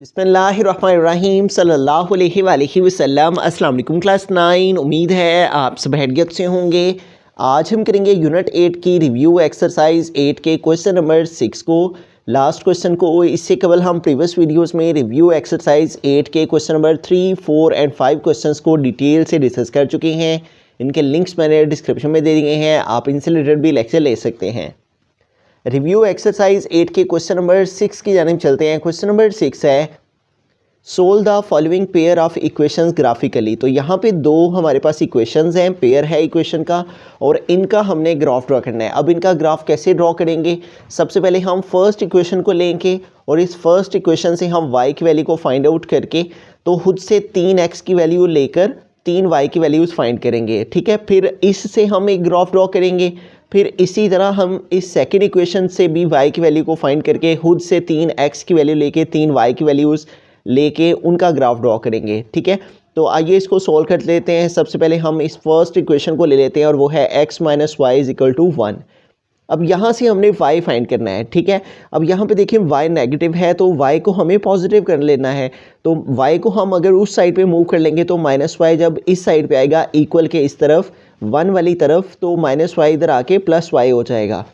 बिस्मिल्लाहिर्रहमानिर्रहीम सल्लल्लाहु अलैहि वसल्लम। अस्सलाम वालेकुम क्लास 9। उम्मीद है आप सब हैरियत से होंगे। आज हम करेंगे यूनिट 8 की रिव्यू एक्सरसाइज 8 के क्वेश्चन नंबर 6 को। लास्ट क्वेश्चन को इससे कबल हम प्रीवियस वीडियोस में रिव्यू एक्सरसाइज 8 के क्वेश्चन नंबर 3, 4 एंड 5 क्वेश्चंस को डिटेल से डिस्कस कर चुके हैं। इनके लिंक्स मैंने डिस्क्रिप्शन में दे दिए हैं, आप इनसे रिलेटेड भी लेक्चर ले सकते हैं। रिव्यू एक्सरसाइज 8 के क्वेश्चन नंबर 6 की जानिब चलते हैं। क्वेश्चन नंबर 6 है solve the following pair of equations graphically. तो यहाँ पे दो हमारे पास इक्वेशंस हैं, पेयर है इक्वेशन का, और इनका हमने ग्राफ ड्रॉ करना है। अब इनका ग्राफ कैसे ड्रॉ करेंगे? सबसे पहले हम फर्स्ट इक्वेशन को लेंगे और इस फर्स्ट इक्वेशन से हम y की वैल्यू को फाइंड आउट करके तो खुद से 3x की वैल्यू लेकर 3y की वैल्यूज़ फाइंड करेंगे। ठीक है, फिर इससे हम एक ग्राफ ड्रॉ करेंगे। फिर इसी तरह हम इस सेकंड इक्वेशन से भी y की वैल्यू को फाइंड करके खुद से 3x की वैल्यू लेके 3y की वैल्यूज़ लेके उनका ग्राफ ड्रॉ करेंगे। ठीक है, तो आइए इसको सॉल्व कर लेते हैं। सबसे पहले हम इस फर्स्ट इक्वेशन को ले लेते हैं और वो है x minus y is equal to 1। अब यहाँ से हमने y फाइंड करना है। ठीक है, अब यहाँ पे देखिए y नेगेटिव है तो y को हमें पॉजिटिव कर लेना है। तो y को हम अगर उस साइड पे मूव कर लेंगे तो माइनस वाई जब इस साइड पे आएगा इक्वल के इस तरफ 1 वाली तरफ, तो माइनस वाई इधर आके प्लस वाई हो जाएगा।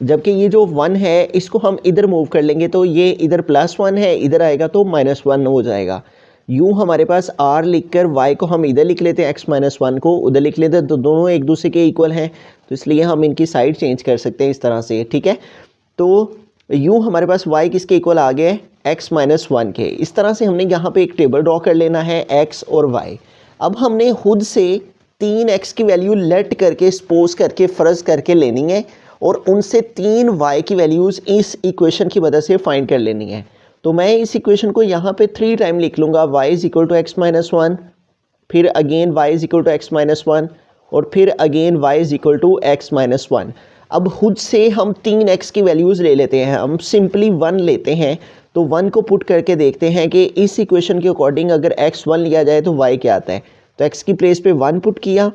जबकि ये जो 1 है इसको हम इधर मूव कर लेंगे तो ये इधर +1 है, इधर आएगा तो -1 हो जाएगा। यूँ हमारे पास r लिखकर y को हम इधर लिख लेते हैं, x-1 को उधर लिख लेते हैं, तो दोनों एक दूसरे के इक्वल हैं, तो इसलिए हम इनकी साइड चेंज कर सकते हैं इस तरह से। ठीक है, तो यूँ हमारे पास y किसके इक्वल आ गए? x-1 के। इस तरह से हमने यहाँ पे एक टेबल ड्रॉ कर लेना है x और y। अब हमने खुद से 3x की वैल्यू लेट करके सपोज करके फ़र्ज़ करके लेनी है और उनसे 3y की वैल्यूज़ इस इक्वेशन की मदद से फाइंड कर लेनी है। तो मैं इस इक्वेशन को यहाँ पे 3 टाइम लिख लूँगा, y is equal to x-1, फिर again y is equal to x-1 और फिर again y is equal to x-1। अब खुद से हम 3x की वैल्यूज़ ले लेते हैं, हम सिंपली 1 लेते हैं। तो 1 को पुट करके देखते हैं कि इस इक्वेशन के अकॉर्डिंग अगर x1 लिया जाए तो y क्या आता है। तो x की प्लेस पे 1 पुट किया,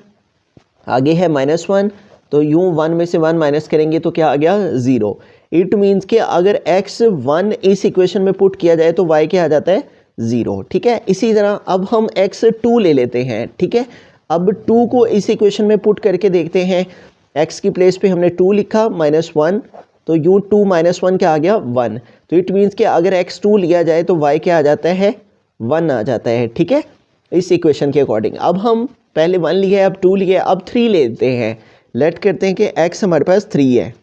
आगे है -1, तो यूँ 1 में से 1 माइनस करेंगे तो क्या आ गया? 0। इट मीन्स कि अगर x1 इस इक्वेशन में पुट किया जाए तो y क्या आ जाता है? 0। ठीक है, इसी तरह अब हम x2 ले लेते हैं। ठीक है, अब 2 को इस इक्वेशन में पुट करके देखते हैं। x की प्लेस पे हमने 2 लिखा, -1, तो यूँ 2 - 1 क्या आ गया? 1। तो इट मीन्स कि अगर x2 लिया जाए तो y क्या आ जाता है? 1 आ जाता है। ठीक है, इस इक्वेशन के अकॉर्डिंग। अब हम पहले 1 लिए, अब 2 लिए, अब 3 लेते हैं। लेट करते हैं कि x हमारे पास 3 है।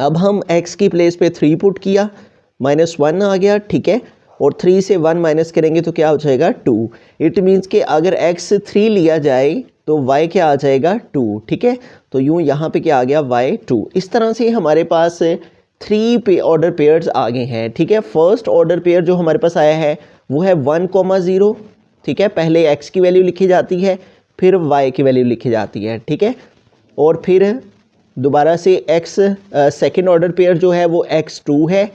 अब हम x की प्लेस पे 3 पुट किया, -1 आ गया। ठीक है, और 3 से 1 माइनस करेंगे तो क्या हो जाएगा? 2। इट मीन्स कि अगर x 3 लिया जाए तो y क्या आ जाएगा? 2। ठीक है, तो यूँ यहाँ पे क्या आ गया? y 2। इस तरह से हमारे पास 3 ऑर्डर पेयर्स आ गए हैं। ठीक है, फर्स्ट ऑर्डर पेयर जो हमारे पास आया है वो है 1,0। ठीक है, पहले x की वैल्यू लिखी जाती है, फिर y की वैल्यू लिखी जाती है। ठीक है, और फिर दोबारा से x सेकेंड ऑर्डर पेयर जो है वो x2 है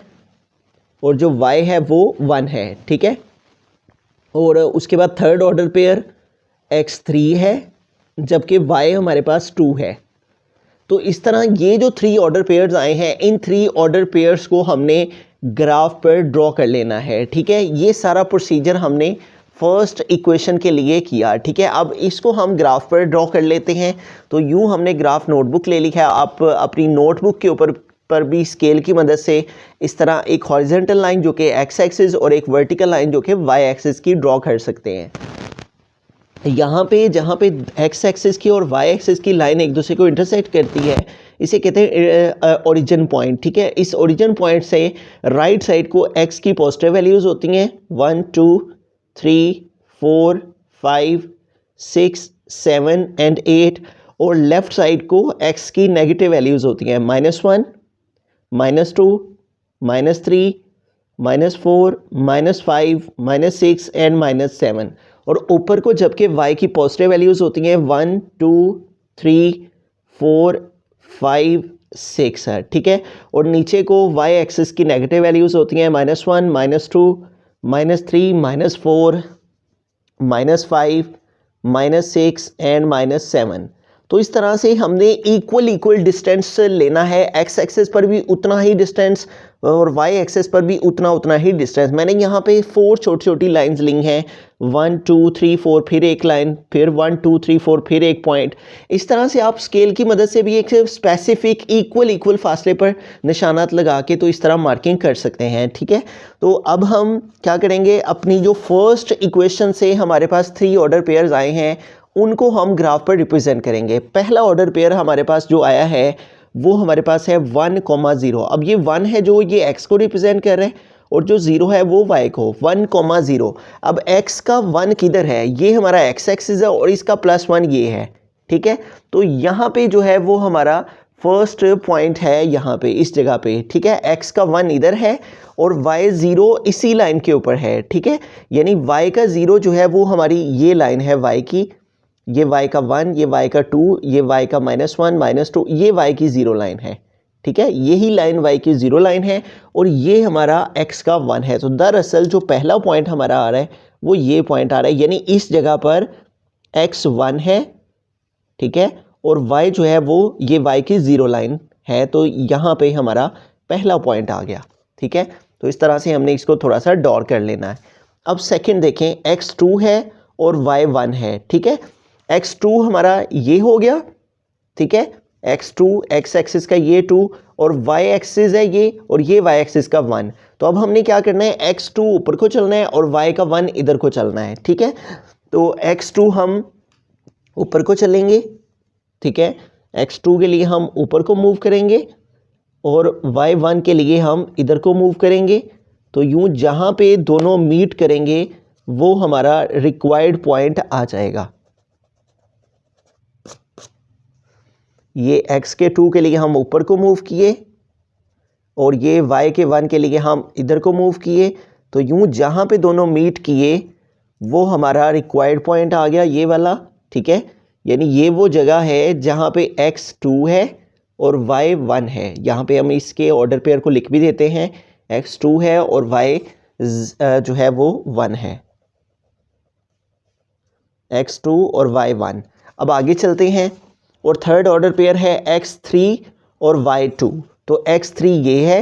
और जो y है वो 1 है। ठीक है, और उसके बाद थर्ड ऑर्डर पेयर x3 है, जबकि y हमारे पास 2 है। तो इस तरह ये जो 3 ऑर्डर पेयर्स आए हैं, इन 3 ऑर्डर पेयर्स को हमने ग्राफ पर ड्रॉ कर लेना है। ठीक है, ये सारा प्रोसीजर हमने फर्स्ट इक्वेशन के लिए किया। ठीक है, अब इसको हम ग्राफ पर ड्रॉ कर लेते हैं। तो यूँ हमने ग्राफ नोटबुक ले लिखा है। आप अपनी नोटबुक के ऊपर पर भी स्केल की मदद से इस तरह एक हॉरिजॉन्टल लाइन जो कि x एक्सिस और एक वर्टिकल लाइन जो कि y एक्सिस की ड्रॉ कर सकते हैं। यहाँ पे जहाँ पे x एक्सिस की और y एक्सिस की लाइन एक दूसरे को इंटरसेक्ट करती है, इसे कहते हैं ओरिजिन पॉइंट। ठीक है, इस ओरिजिन पॉइंट से राइट साइड को x की पॉजिटिव वैल्यूज़ होती हैं 1, 2, 3, 4, 5, 6, 7 एंड 8, और लेफ्ट साइड को x की नेगेटिव वैल्यूज़ होती हैं -1, -2, -3, -4, -5, -6 एंड -7, और ऊपर को जबकि y की पॉजिटिव वैल्यूज़ होती हैं 1, 2, 3, 4, 5, 6 है। ठीक है, और नीचे को y एक्सिस की नेगेटिव वैल्यूज़ होती हैं -1, -2, -3, -4, -5, -6 एंड -7। तो इस तरह से हमने इक्वल डिस्टेंस लेना है, एक्स एक्सेस पर भी उतना ही डिस्टेंस और वाई एक्सेस पर भी उतना ही डिस्टेंस। मैंने यहाँ पे 4 छोटी छोटी लाइंस ली हैं, 1 2 3 4, फिर एक लाइन, फिर 1 2 3 4, फिर एक पॉइंट। इस तरह से आप स्केल की मदद से भी एक स्पेसिफिक इक्वल फासले पर निशानात लगा के तो इस तरह मार्किंग कर सकते हैं, ठीक है। तो अब हम क्या करेंगे, अपनी जो फर्स्ट इक्वेशन से हमारे पास 3 ऑर्डर पेयर्स आए हैं उनको हम ग्राफ पर रिप्रेजेंट करेंगे। पहला ऑर्डर पेयर हमारे पास जो आया है वो हमारे पास है 1, 0। अब ये 1 है जो ये x को रिप्रेजेंट कर रहे हैं और जो 0 है वो y को, 1, 0। अब x का 1 किधर है, ये हमारा x एक्सिस है और इसका +1 ये है, ठीक है। तो यहाँ पे जो है वो हमारा फर्स्ट पॉइंट है यहाँ पे इस जगह पे, ठीक है। x का 1 इधर है और y 0 इसी लाइन के ऊपर है, ठीक है। यानी y का 0 जो है वो हमारी ये लाइन है y की, ये y का 1, ये y का 2, ये y का -1 -2, ये y की 0 लाइन है, ठीक है। यही लाइन y की 0 लाइन है और ये हमारा x का 1 है। तो दरअसल जो पहला पॉइंट हमारा आ रहा है वो ये पॉइंट आ रहा है, यानी इस जगह पर x 1 है, ठीक है, और y जो है वो ये y की 0 लाइन है। तो यहाँ पे हमारा पहला पॉइंट आ गया, ठीक है। तो इस तरह से हमने इसको थोड़ा सा डॉर कर लेना है। अब सेकंड देखें, x 2 है और y 1 है, ठीक है। x2 हमारा ये हो गया, ठीक है, x2 x एक्सिस का ये 2 और y एक्सिस है ये और ये y एक्सिस का 1। तो अब हमने क्या करना है, x2 ऊपर को चलना है और y का 1 इधर को चलना है, ठीक है। तो x2 हम ऊपर को चलेंगे, ठीक है, x2 के लिए हम ऊपर को मूव करेंगे और y1 के लिए हम इधर को मूव करेंगे। तो यूं जहाँ पे दोनों मीट करेंगे वो हमारा रिक्वायर्ड पॉइंट आ जाएगा। ये x के 2 के लिए हम ऊपर को मूव किए और ये y के 1 के लिए हम इधर को मूव किए। तो यूं जहाँ पे दोनों मीट किए वो हमारा रिक्वायर्ड पॉइंट आ गया, ये वाला, ठीक है। यानी ये वो जगह है जहाँ पे x 2 है और y 1 है। यहाँ पे हम इसके ऑर्डर पेयर को लिख भी देते हैं, x 2 है और y जो है वो 1 है, x 2 और y 1। अब आगे चलते हैं और थर्ड ऑर्डर पेयर है x3 और y2। तो x3 ये है,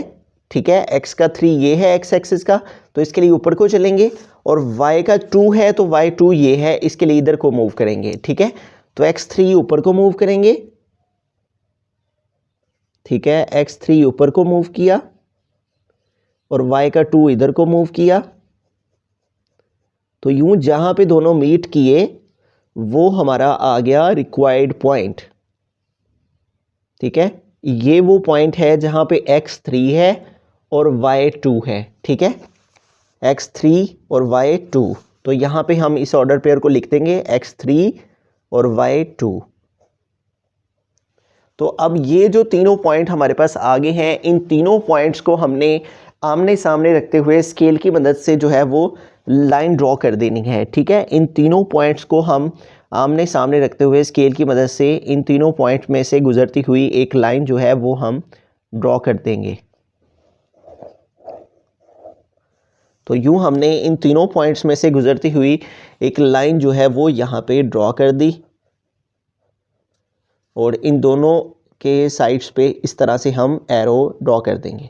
ठीक है, x का 3 ये है x एक्सिस का, तो इसके लिए ऊपर को चलेंगे और y का 2 है तो y2 ये है, इसके लिए इधर को मूव करेंगे, ठीक है। तो x3 ऊपर को मूव करेंगे, ठीक है, x3 ऊपर को मूव किया और y का 2 इधर को मूव किया। तो यूं जहां पे दोनों मीट किए वो हमारा आ गया रिक्वायर्ड पॉइंट, ठीक है। ये वो पॉइंट है जहां पे x3 है और y2 है, ठीक है, x3 और y2। तो यहाँ पे हम इस ऑर्डर पेयर को लिख देंगे x3 और y2। तो अब ये जो तीनों पॉइंट हमारे पास आगे हैं, इन तीनों पॉइंट्स को हमने आमने सामने रखते हुए स्केल की मदद से जो है वो लाइन ड्रॉ कर देनी है, ठीक है। इन तीनों पॉइंट्स को हम आमने सामने रखते हुए स्केल की मदद से इन तीनों पॉइंट में से गुजरती हुई एक लाइन जो है वो हम ड्रॉ कर देंगे। तो यूं हमने इन तीनों पॉइंट्स में से गुजरती हुई एक लाइन जो है वो यहाँ पे ड्रॉ कर दी और इन दोनों के साइड्स पे इस तरह से हम एरो ड्रॉ कर देंगे।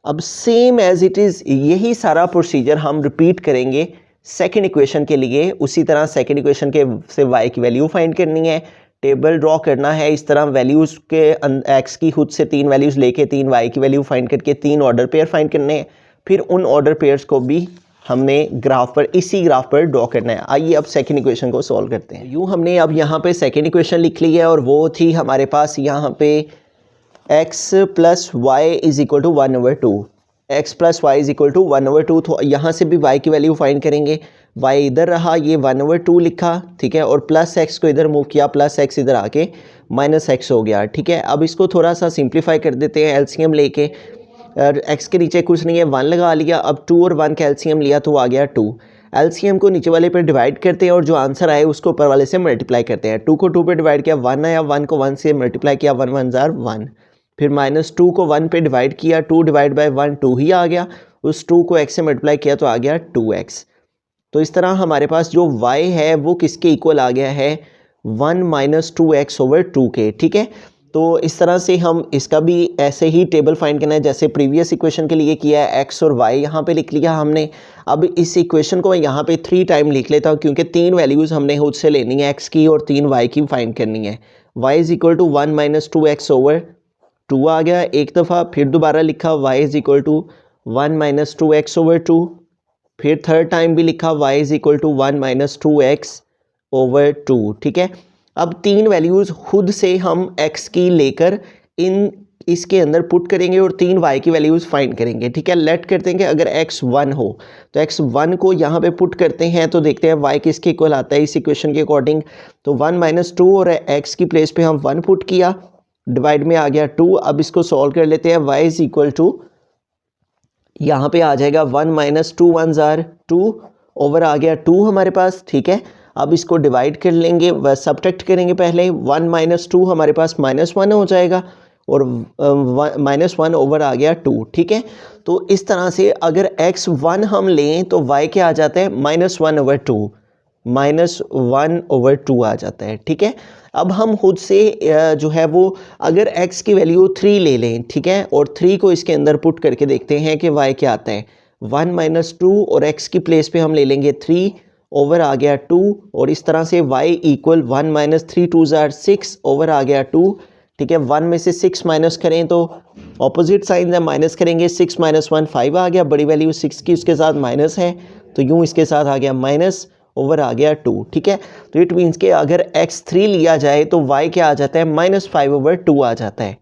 अब सेम एज इट इज़ यही सारा प्रोसीजर हम रिपीट करेंगे सेकेंड इक्वेशन के लिए। उसी तरह सेकेंड इक्वेशन के से y की वैल्यू फाइंड करनी है, टेबल ड्रॉ करना है, इस तरह वैल्यूज़ के x की खुद से 3 वैल्यूज़ लेके 3 y की वैल्यू फाइंड करके 3 ऑर्डर पेयर फाइंड करने हैं। फिर उन ऑर्डर पेयर्स को भी हमने ग्राफ पर इसी ग्राफ पर ड्रॉ करना है। आइए अब सेकेंड इक्वेशन को सॉल्व करते हैं। यूँ हमने अब यहाँ पे सेकेंड इक्वेशन लिख ली है और वो थी हमारे पास यहाँ पे x + y = 1/2, x + y = 1/2। तो यहाँ से भी y की वैल्यू फाइंड करेंगे, y इधर रहा, ये 1/2 लिखा, ठीक है, और +x को इधर मूव किया, +x इधर आके -x हो गया, ठीक है। अब इसको थोड़ा सा सिंप्लीफाई कर देते हैं एलसीएम लेके, और x के नीचे कुछ नहीं है, 1 लगा लिया। अब 2 और 1 का एलसीएम लिया तो आ गया 2। एलसीएम को नीचे वाले पे डिवाइड करते हैं और जो आंसर आए उसको ऊपर वाले से मल्टीप्लाई करते हैं। 2 को 2 पे डिवाइड किया 1 आया, 1 को 1 से मल्टीप्लाई किया, 1 1 जार 1। फिर -2 को 1 पे डिवाइड किया, 2 / 1 2 ही आ गया, उस 2 को x से मल्टीप्लाई किया तो आ गया 2x। तो इस तरह हमारे पास जो y है वो किसके इक्वल आ गया है, 1 माइनस 2x ओवर 2k, ठीक है। तो इस तरह से हम इसका भी ऐसे ही टेबल फाइंड करना है जैसे प्रीवियस इक्वेशन के लिए किया है। x और y यहाँ पे लिख लिया हमने। अब इस इक्वेशन को मैं यहाँ पे 3 टाइम लिख लेता हूँ क्योंकि 3 वैल्यूज़ हमने खुद से लेनी है, x की और 3 y की फाइंड करनी है। y is equal to 1 minus 2x over 2 आ गया एक दफ़ा, फिर दोबारा लिखा y is equal to 1 minus 2x over 2, फिर थर्ड टाइम भी लिखा y is equal to 1 minus 2x over 2, ठीक है। अब 3 वैल्यूज़ खुद से हम x की लेकर इसके अंदर पुट करेंगे और 3 y की वैल्यूज़ फाइंड करेंगे, ठीक है। लेट करते हैं कि अगर x 1 हो तो x 1 को यहाँ पे पुट करते हैं तो देखते हैं y किसके इक्वल आता है इस इक्वेशन के अकॉर्डिंग। तो 1 माइनस 2 और x की प्लेस पे हम 1 पुट किया, डिवाइड में आ गया 2। अब इसको सॉल्व कर लेते हैं। y इज इक्वल टू यहाँ पे आ जाएगा 1 माइनस 2 1 जार 2 ओवर आ गया 2 हमारे पास, ठीक है। अब इसको डिवाइड कर लेंगे व सब्ट्रैक्ट करेंगे पहले। 1 माइनस 2 हमारे पास माइनस 1 हो जाएगा और माइनस 1 ओवर आ गया 2, ठीक है। तो इस तरह से अगर x 1 हम लें तो y क्या आ जाता है माइनस 1 ओवर 2, माइनस 1 ओवर 2 आ जाता है, ठीक है। अब हम खुद से जो है वो अगर x की वैल्यू 3 ले लें, ठीक है, और 3 को इसके अंदर पुट करके देखते हैं कि y क्या आता है। 1 माइनस 2 और x की प्लेस पे हम ले लेंगे 3 ओवर आ गया 2, और इस तरह से y इक्वल 1 माइनस 3 2 जार 6 ओवर आ गया 2, ठीक है। 1 में से 6 माइनस करें तो ऑपोजिट साइन है, माइनस करेंगे 6 माइनस 1 5 आ गया, बड़ी वैल्यू 6 की उसके साथ माइनस है तो यूँ इसके साथ आ गया माइनस ओवर आ गया 2, ठीक है। तो इट मीन्स के अगर x3 लिया जाए तो y क्या आ जाता है माइनस 5 ओवर 2 आ जाता है,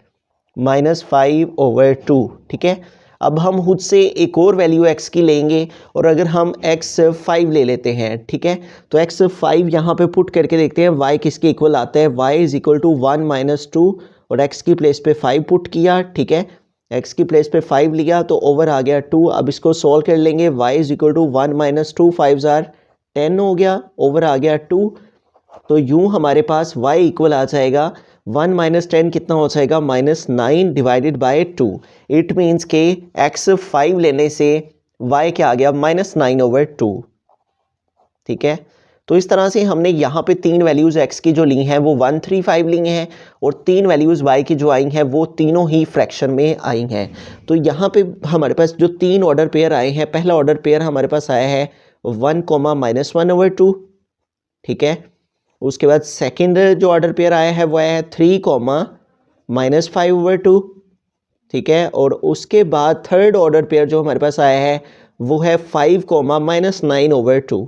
माइनस 5 ओवर 2, ठीक है। अब हम खुद से एक और वैल्यू x की लेंगे और अगर हम x5 ले लेते हैं, ठीक है, तो x5 यहाँ पे पुट करके देखते हैं y किसके इक्वल आता है। y is equal to 1 minus 2 और x की प्लेस पे 5 पुट किया, ठीक है, x की प्लेस पे 5 लिया तो ओवर आ गया 2। अब इसको सॉल्व कर लेंगे। y is equal to 1 minus 2 5 जार 10 हो गया, ओवर आ गया 2। तो यूं हमारे पास y इक्वल आ जाएगा 1 माइनस 10 कितना हो जाएगा minus 9 divided by 2। It means के x5 लेने से y क्या आ गया माइनस 9 ओवर 2, ठीक है। तो इस तरह से हमने यहाँ पे 3 वैल्यूज़ x की जो ली हैं वो 1 3 5 ली हैं और 3 वैल्यूज़ y की जो आई हैं वो तीनों ही फ्रैक्शन में आई हैं। तो यहाँ पे हमारे पास जो 3 ऑर्डर पेयर आए हैं, पहला ऑर्डर पेयर हमारे पास आया है 1 कोमा माइनस 1 ओवर 2, ठीक है। उसके बाद सेकंड जो ऑर्डर पेयर आया है वो आया है 3 कोमा माइनस 5 ओवर 2, ठीक है। और उसके बाद थर्ड ऑर्डर पेयर जो हमारे पास आया है वो है 5 कोमा माइनस 9 ओवर 2।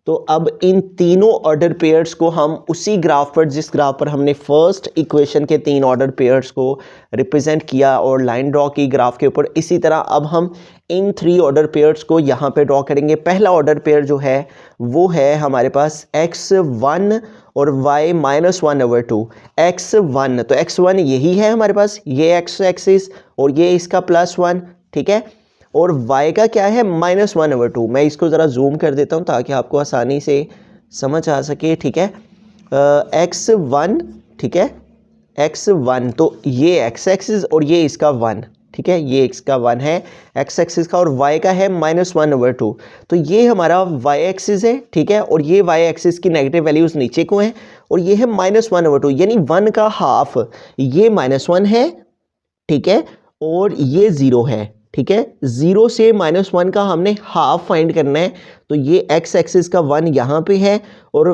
तो अब इन तीनों ऑर्डर पेयर्स को हम उसी ग्राफ पर, जिस ग्राफ पर हमने फर्स्ट इक्वेशन के 3 ऑर्डर पेयर्स को रिप्रेजेंट किया और लाइन ड्रॉ की ग्राफ के ऊपर, इसी तरह अब हम इन 3 ऑर्डर पेयर्स को यहाँ पे ड्रॉ करेंगे। पहला ऑर्डर पेयर जो है वो है हमारे पास x1 और y माइनस 1 ओवर 2। x1 तो x1 यही है हमारे पास, ये x एक्सिस और ये इसका +1, ठीक है। और y का क्या है माइनस 1 ओवर 2। मैं इसको ज़रा जूम कर देता हूँ ताकि आपको आसानी से समझ आ सके, ठीक है। x1, ठीक है, x1 तो ये x एक्सिस और ये इसका 1, ठीक है, ये इसका 1 है x एक्सिस का और y का है माइनस 1 ओवर 2। तो ये हमारा y एक्सिस है, ठीक है, और ये y एक्सिस की नेगेटिव वैल्यूज़ नीचे को हैं और ये है माइनस 1 ओवर 2, यानी 1 का हाफ ये माइनस 1 है, ठीक है, और ये 0 है, ठीक है। 0 से माइनस 1 का हमने हाफ फाइंड करना है। तो ये x एक्सिस का 1 यहाँ पे है और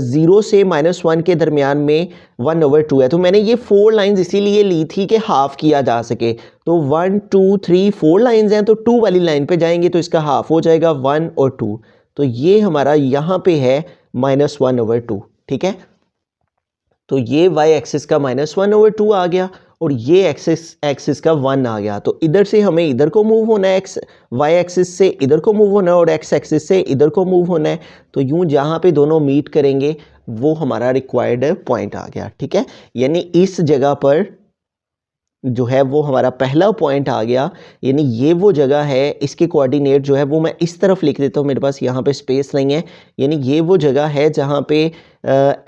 0 से माइनस 1 के दरमियान में 1 ओवर 2 है। तो मैंने ये 4 लाइंस इसीलिए ली थी कि हाफ किया जा सके। तो 1 2 3 4 लाइंस हैं तो 2 वाली लाइन पे जाएंगे तो इसका हाफ हो जाएगा 1 और 2। तो ये हमारा यहाँ पे है माइनस 1 ओवर 2, ठीक है। तो ये y एक्सिस का माइनस 1 ओवर 2 आ गया और ये एक्सिस का 1 आ गया। तो इधर से हमें इधर को मूव होना है, y एक्सिस से इधर को मूव होना है और x एक्सिस से इधर को मूव होना है। तो यूं जहाँ पे दोनों मीट करेंगे वो हमारा रिक्वायर्ड पॉइंट आ गया, ठीक है। यानी इस जगह पर जो है वो हमारा पहला पॉइंट आ गया, यानी ये वो जगह है। इसके कोऑर्डिनेट जो है वो मैं इस तरफ लिख देता हूँ, मेरे पास यहाँ पे स्पेस नहीं है। यानी ये वो जगह है जहाँ पे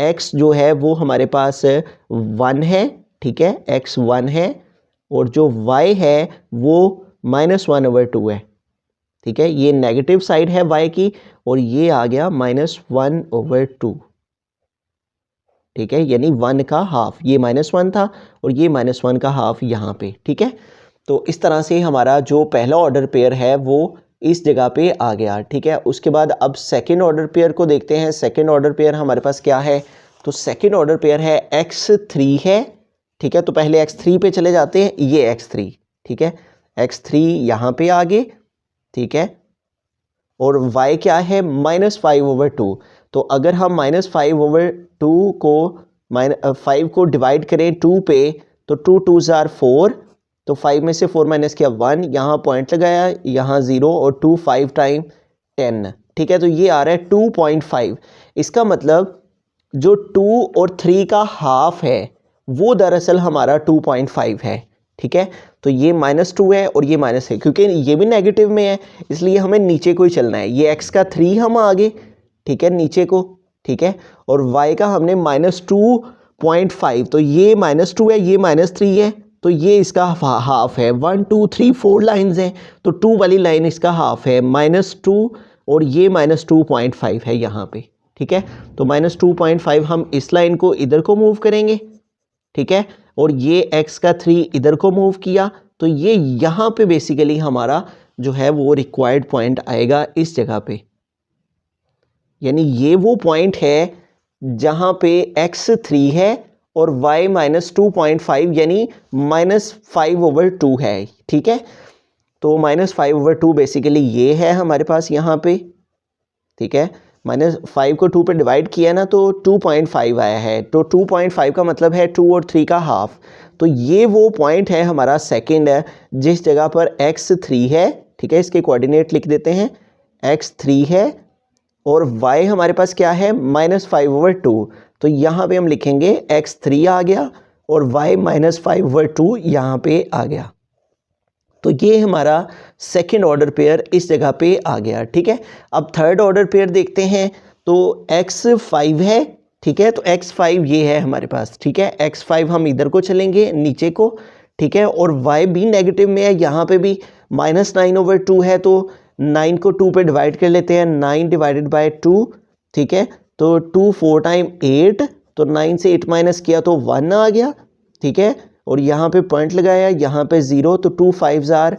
x जो है वो हमारे पास 1 है, ठीक है, x 1 है और जो y है वो माइनस 1 ओवर 2 है, ठीक है। ये नेगेटिव साइड है y की और ये आ गया माइनस 1 ओवर 2, ठीक है, यानी 1 का हाफ, ये -1 था और ये -1 का हाफ यहाँ पे, ठीक है। तो इस तरह से हमारा जो पहला ऑर्डर पेयर है वो इस जगह पे आ गया, ठीक है। उसके बाद अब सेकंड ऑर्डर पेयर को देखते हैं। सेकंड ऑर्डर पेयर हमारे पास क्या है, तो सेकंड ऑर्डर पेयर है x3 है, ठीक है। तो पहले x3 पे चले जाते हैं, ये x3, ठीक है, x3 यहाँ पे आ गए, ठीक है। और y क्या है, -5/2। तो अगर हम -5/2 को 5 को डिवाइड करें 2 पे, तो 2 2s are 4, तो 5 में से 4 माइनस किया 1, यहाँ पॉइंट लगाया, यहाँ 0 और 2 5 टाइम 10, ठीक है। तो ये आ रहा है 2.5। इसका मतलब जो 2 और 3 का हाफ है वो दरअसल हमारा 2.5 है, ठीक है। तो ये -2 है और ये माइनस है, क्योंकि ये भी नेगेटिव में है इसलिए हमें नीचे को ही चलना है। ये x का 3 हम आगे, ठीक है, नीचे को, ठीक है। और y का हमने -2.5, तो ये -2 है, ये -3 है, तो ये इसका हाफ है। 1 2 3 4 लाइन्स हैं, तो 2 वाली लाइन इसका हाफ है, -2 और ये -2.5 है यहाँ पे, ठीक है। तो -2.5 हम इस लाइन को इधर को मूव करेंगे, ठीक है। और ये x का 3 इधर को मूव किया, तो ये यहाँ पे बेसिकली हमारा जो है वो रिक्वायर्ड पॉइंट आएगा इस जगह पे, यानी ये वो पॉइंट है जहाँ पे x3 है और y -2.5 यानी -5/2 है, ठीक है। तो -5/2 बेसिकली ये है हमारे पास यहाँ पे, ठीक है। -5 को 2 पे डिवाइड किया ना तो 2.5 आया है, तो 2.5 का मतलब है 2 और 3 का हाफ। तो ये वो पॉइंट है हमारा सेकंड है जिस जगह पर x3 है, ठीक है। इसके कोऑर्डिनेट लिख देते हैं, x3 है और y हमारे पास क्या है, -5/2। तो यहाँ पे हम लिखेंगे x3 आ गया और y -5/2 यहाँ पे आ गया। तो ये हमारा सेकंड ऑर्डर पेयर इस जगह पे आ गया, ठीक है। अब थर्ड ऑर्डर पेयर देखते हैं, तो x5 है, ठीक है। तो x5 ये है हमारे पास, ठीक है। x5 हम इधर को चलेंगे नीचे को, ठीक है। और y भी नेगेटिव में है, यहाँ पे भी -9/2 है, तो 9 को 2 पे डिवाइड कर लेते हैं, 9 डिवाइडेड बाय 2, ठीक है। तो 2 4 टाइम 8, तो 9 से 8 माइनस किया तो 1 आ गया, ठीक है। और यहाँ पे पॉइंट लगाया, यहाँ पे 0, तो 2 5s are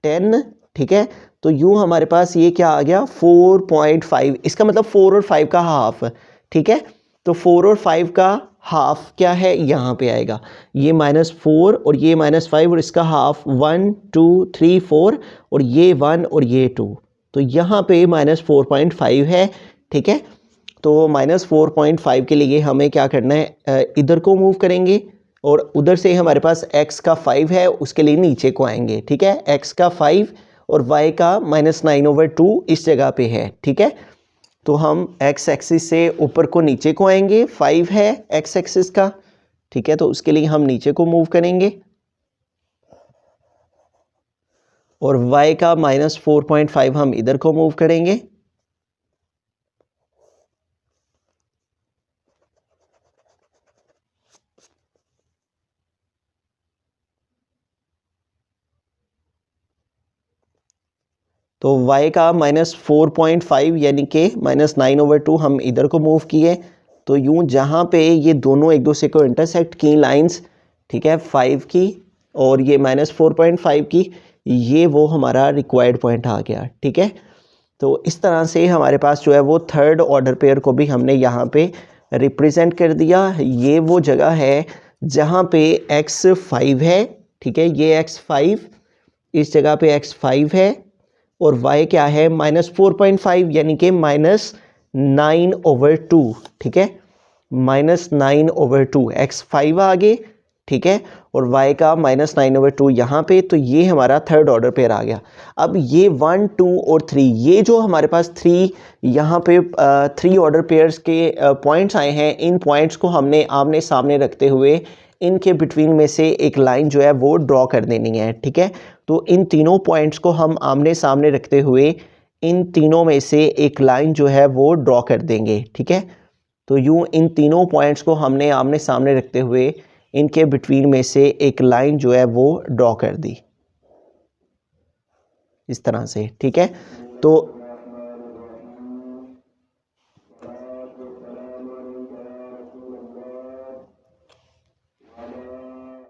10, ठीक है। तो यूँ हमारे पास ये क्या आ गया, 4.5। इसका मतलब 4 और 5 का हाफ, ठीक है। तो 4 और 5 का हाफ क्या है, यहाँ पे आएगा, ये -4 और ये -5 और इसका हाफ 1 2 3 4 और ये 1 और ये 2, तो यहाँ पे -4.5 है, ठीक है। तो -4.5 के लिए हमें क्या करना है, इधर को मूव करेंगे और उधर से हमारे पास x का 5 है, उसके लिए नीचे को आएंगे, ठीक है। x का 5 और y का -9/2 इस जगह पे है, ठीक है। तो हम x एक्सिस से ऊपर को नीचे को आएंगे, 5 है x एक्सिस का, ठीक है। तो उसके लिए हम नीचे को मूव करेंगे और y का -4.5 हम इधर को मूव करेंगे। तो y का -4.5 यानी कि -9/2 हम इधर को मूव किए, तो यूं जहाँ पे ये दोनों एक दूसरे को इंटरसेक्ट की लाइंस, ठीक है, 5 की और ये -4.5 की, ये वो हमारा रिक्वायर्ड पॉइंट आ गया, ठीक है। तो इस तरह से हमारे पास जो है वो थर्ड ऑर्डर पेयर को भी हमने यहाँ पे रिप्रेजेंट कर दिया। ये वो जगह है जहाँ पे x5 है, ठीक है, ये x5, इस जगह पे x5 है और y क्या है, -4.5 यानी कि -9/2, ठीक है, -9/2, x5 आगे, ठीक है। और y का -9/2 यहाँ पे, तो ये हमारा थर्ड ऑर्डर पेयर आ गया। अब ये 1 2 और 3, ये जो हमारे पास 3 यहाँ पे 3 ऑर्डर पेयर्स के पॉइंट्स आए हैं, इन पॉइंट्स को हमने आमने सामने रखते हुए इनके बिटवीन में से एक लाइन जो है वो ड्रॉ कर देनी है, ठीक है। तो इन तीनों पॉइंट्स को हम आमने सामने रखते हुए इन तीनों में से एक लाइन जो है वो ड्रॉ कर देंगे, ठीक है। तो यूँ इन तीनों पॉइंट्स को हमने आमने सामने रखते हुए इनके बिटवीन में से एक लाइन जो है वो ड्रॉ कर दी इस तरह से, ठीक है। तो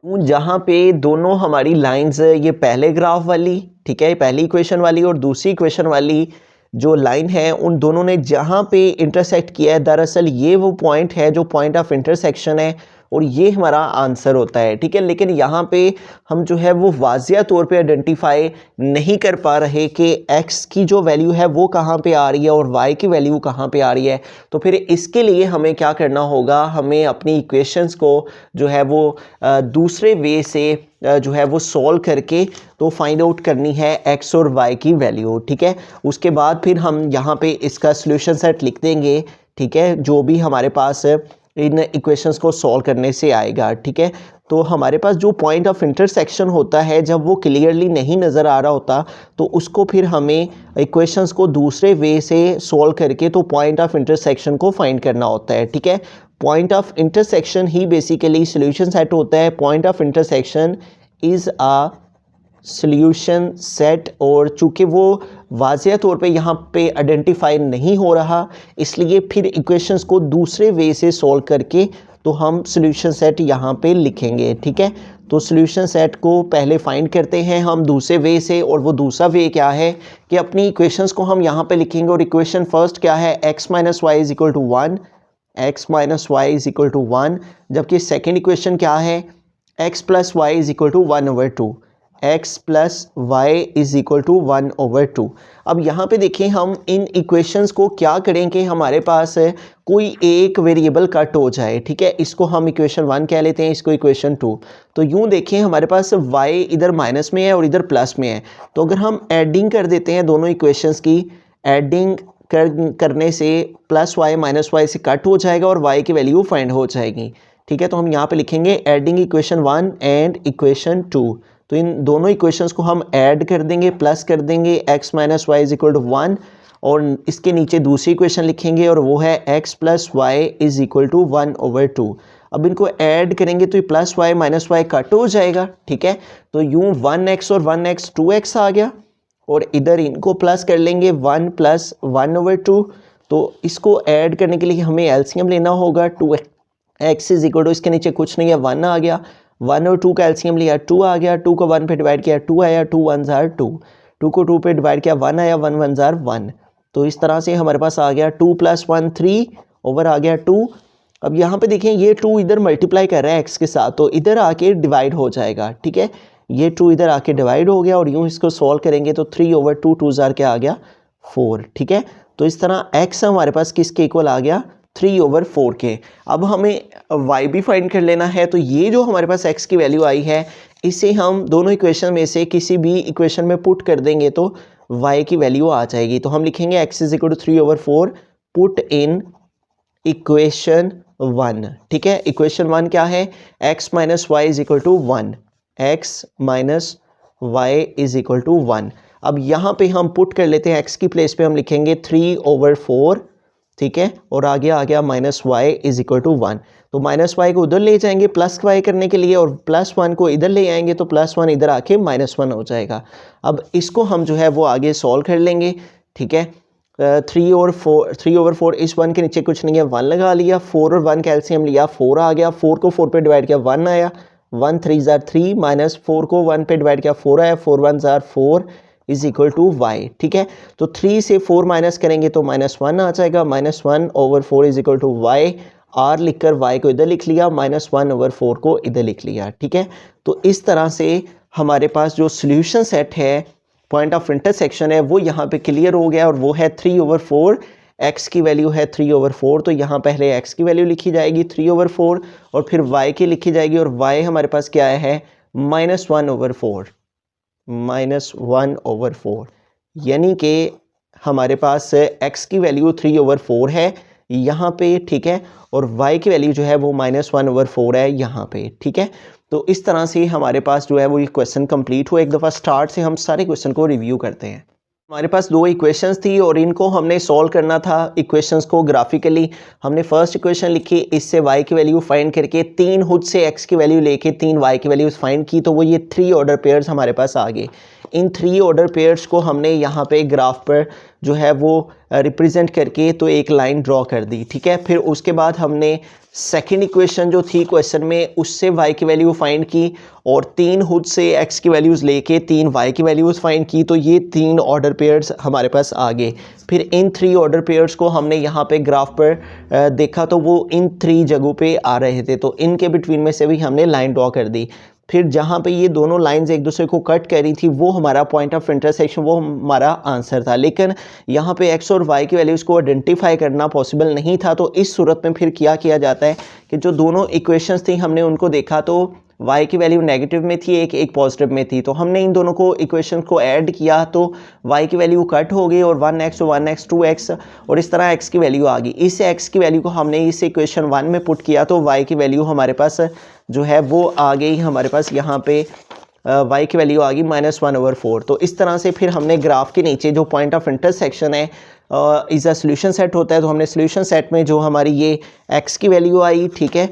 जहाँ पे दोनों हमारी लाइंस ये पहले ग्राफ वाली, ठीक है, पहली इक्वेशन वाली और दूसरी इक्वेशन वाली जो लाइन है, उन दोनों ने जहाँ पे इंटरसेक्ट किया है, दरअसल ये वो पॉइंट है जो पॉइंट ऑफ इंटरसेक्शन है और ये हमारा आंसर होता है, ठीक है। लेकिन यहाँ पे हम जो है वो वाज़िया तौर पे आइडेंटिफाई नहीं कर पा रहे कि x की जो वैल्यू है वो कहाँ पे आ रही है और y की वैल्यू कहाँ पे आ रही है। तो फिर इसके लिए हमें क्या करना होगा, हमें अपनी इक्वेशंस को जो है वो दूसरे वे से जो है वो सॉल्व करके तो फाइंड आउट करनी है x और y की वैल्यू, ठीक है। उसके बाद फिर हम यहाँ पे इसका सॉल्यूशन सेट लिख देंगे, ठीक है, जो भी हमारे पास इन इक्वेशंस को सॉल्व करने से आएगा, ठीक है। तो हमारे पास जो पॉइंट ऑफ इंटरसेक्शन होता है, जब वो क्लियरली नहीं नज़र आ रहा होता तो उसको फिर हमें इक्वेशंस को दूसरे वे से सॉल्व करके तो पॉइंट ऑफ इंटरसेक्शन को फाइंड करना होता है, ठीक है। Point of intersection he basically solution set होता है। Point of intersection is a solution set, और चूँकि वो वाज़िया तौर पे यहाँ पे आइडेंटिफाई नहीं हो रहा, इसलिए फिर इक्वेशंस को दूसरे वे से सॉल्व करके तो हम सॉल्यूशन सेट यहाँ पे लिखेंगे, ठीक है। तो सॉल्यूशन सेट को पहले फाइंड करते हैं हम दूसरे वे से, और वो दूसरा वे क्या है कि अपनी इक्वेशंस को हम यहाँ पे लिखेंगे। और इक्वेशन फर्स्ट क्या है, x minus y is equal to 1, x minus y is equal to 1। जबकि सेकेंड इक्वेशन क्या है, x plus y is equal to 1/2, x plus y is equal to 1/2। अब यहाँ पे देखें, हम इन इक्वेशंस को क्या करें कि हमारे पास कोई एक वेरिएबल कट हो जाए, ठीक है। इसको हम इक्वेशन 1 कह लेते हैं, इसको इक्वेशन 2। तो यूँ देखें, हमारे पास y इधर माइनस में है और इधर प्लस में है। तो अगर हम एडिंग कर देते हैं दोनों इक्वेशंस की, एडिंग करने से प्लस वाई माइनस वाई से कट हो जाएगा और y की वैल्यू फाइंड हो जाएगी, ठीक है। तो हम यहाँ पे लिखेंगे एडिंग इक्वेशन 1 एंड इक्वेशन 2। तो इन दोनों इक्वेशंस को हम ऐड कर देंगे, प्लस कर देंगे x minus y is equal to 1, और इसके नीचे दूसरी इक्वेशन लिखेंगे और वो है x plus y is equal to 1/2। अब इनको ऐड करेंगे तो ये plus y minus y cut हो जाएगा, ठीक है। तो यूँ 1x और 1x 2x आ गया, और इधर इनको प्लस कर लेंगे 1 प्लस 1/2। तो इसको ऐड करने के लिए हमें एलसीएम लेना होगा। 2x इज इक्वल टू, इसके नीचे कुछ नहीं है, 1 आ गया, 1 और 2 का एलसीएम लिया, 2 आ गया, 2 को 1 पे डिवाइड किया, 2 आया, 2 1 जार 2, 2 को 2 पे डिवाइड किया, 1 आया, 1 1 जार 1। तो इस तरह से हमारे पास आ गया 2 प्लस 1 3 ओवर आ गया 2। अब यहाँ पे देखें, ये 2 इधर मल्टीप्लाई कर रहा है x के साथ, तो इधर आके डिवाइड हो जाएगा, ठीक है। ये 2 इधर आके डिवाइड हो गया, और यूँ इसको सॉल्व करेंगे तो 3/2, 2 जार क्या आ गया 4, ठीक है। तो इस तरह x हमारे पास किसके इक्वल आ गया, 3/4 के। अब हमें y भी फाइंड कर लेना है। तो ये जो हमारे पास x की वैल्यू आई है, इसे हम दोनों इक्वेशन में से किसी भी इक्वेशन में पुट कर देंगे तो y की वैल्यू आ जाएगी। तो हम लिखेंगे x is equal to 3/4, put in equation 1, ठीक है। इक्वेशन 1 क्या है, x minus y is equal to 1, x minus y is equal to 1। अब यहाँ पे हम पुट कर लेते हैं, x की प्लेस पे हम लिखेंगे 3/4, ठीक है, और आगे आ गया minus y is equal to 1। तो माइनस वाई को उधर ले जाएंगे प्लस वाई करने के लिए, और प्लस 1 को इधर ले आएंगे तो प्लस 1 इधर आके -1 हो जाएगा। अब इसको हम जो है वो आगे सॉल्व कर लेंगे, ठीक है। 3/4, इस 1 के नीचे कुछ नहीं है, 1 लगा लिया, 4 और 1 कैल्शियम लिया, 4 आ गया, 4 को 4 पे डिवाइड किया, 1 आया, 1 3 जार 3, माइनस 4 को 1 पे डिवाइड किया, 4 आया, 4 1 जार 4 इज इक्वल टू वाई, ठीक है। तो 3 से 4 माइनस करेंगे तो -1 आ जाएगा, -1/4 इज इक्वल टू वाई। आर लिखकर वाई को इधर लिख लिया, -1/4 को इधर लिख लिया, ठीक है। तो इस तरह से हमारे पास जो सॉल्यूशन सेट है, पॉइंट ऑफ इंटरसेक्शन है, वो यहाँ पे क्लियर हो गया, और वो है 3/4। x की वैल्यू है 3/4, तो यहाँ पहले x की वैल्यू लिखी जाएगी 3/4, और फिर y की लिखी जाएगी, और y हमारे पास क्या है, -1/4, -1/4, यानी कि हमारे पास x की वैल्यू 3/4 है यहाँ पे, ठीक है, और y की वैल्यू जो है वो -1/4 है यहाँ पे, ठीक है। तो इस तरह से हमारे पास जो है वो ये क्वेश्चन कंप्लीट हुआ। एक दफ़ा स्टार्ट से हम सारे क्वेश्चन को रिव्यू करते हैं। हमारे पास 2 इक्वेशंस थी और इनको हमने सॉल्व करना था। इक्वेशंस को ग्राफिकली हमने फर्स्ट इक्वेशन लिखी, इससे y की वैल्यू फाइंड करके 3 खुद से x की वैल्यू लेके 3 y की वैल्यूज फाइंड की, तो वो ये 3 ऑर्डर पेयर्स हमारे पास आ गए। इन 3 ऑर्डर पेयर्स को हमने यहाँ पे ग्राफ पर जो है वो रिप्रेजेंट करके तो एक लाइन ड्रॉ कर दी, ठीक है। फिर उसके बाद हमने सेकंड इक्वेशन जो थी क्वेश्चन में उससे y की वैल्यू फाइंड की और 3 खुद से x की वैल्यूज़ लेके 3 y की वैल्यूज़ फाइंड की, तो ये 3 ऑर्डर पेयर्स हमारे पास आ गए। फिर इन 3 ऑर्डर पेयर्स को हमने यहाँ पे ग्राफ पर देखा तो वो इन 3 जगहों पे आ रहे थे, तो इनके बिटवीन में से भी हमने लाइन ड्रॉ कर दी। फिर जहाँ पे ये दोनों लाइंस एक दूसरे को कट कर रही थी वो हमारा पॉइंट ऑफ इंटरसेक्शन, वो हमारा आंसर था। लेकिन यहाँ पे x और y की वैल्यूज़ को आइडेंटिफाई करना पॉसिबल नहीं था, तो इस सूरत में फिर क्या किया जाता है कि जो दोनों इक्वेशंस थी हमने उनको देखा तो y की वैल्यू नेगेटिव में थी, एक पॉजिटिव में थी, तो हमने इन दोनों को इक्वेशन को ऐड किया तो y की वैल्यू कट हो गई और 1x 1x 2x और इस तरह x की वैल्यू आ गई। इस x की वैल्यू को हमने इस इक्वेशन 1 में पुट किया तो y की वैल्यू हमारे पास जो है वो आ गई हमारे पास यहाँ पे y की वैल्यू आ गई -1/4। तो इस तरह से फिर हमने ग्राफ के नीचे जो पॉइंट ऑफ इंटरसेक्शन है इज़ अ सोल्यूशन सेट होता है, तो हमने सोल्यूशन सेट में जो हमारी ये x की वैल्यू आई, ठीक है,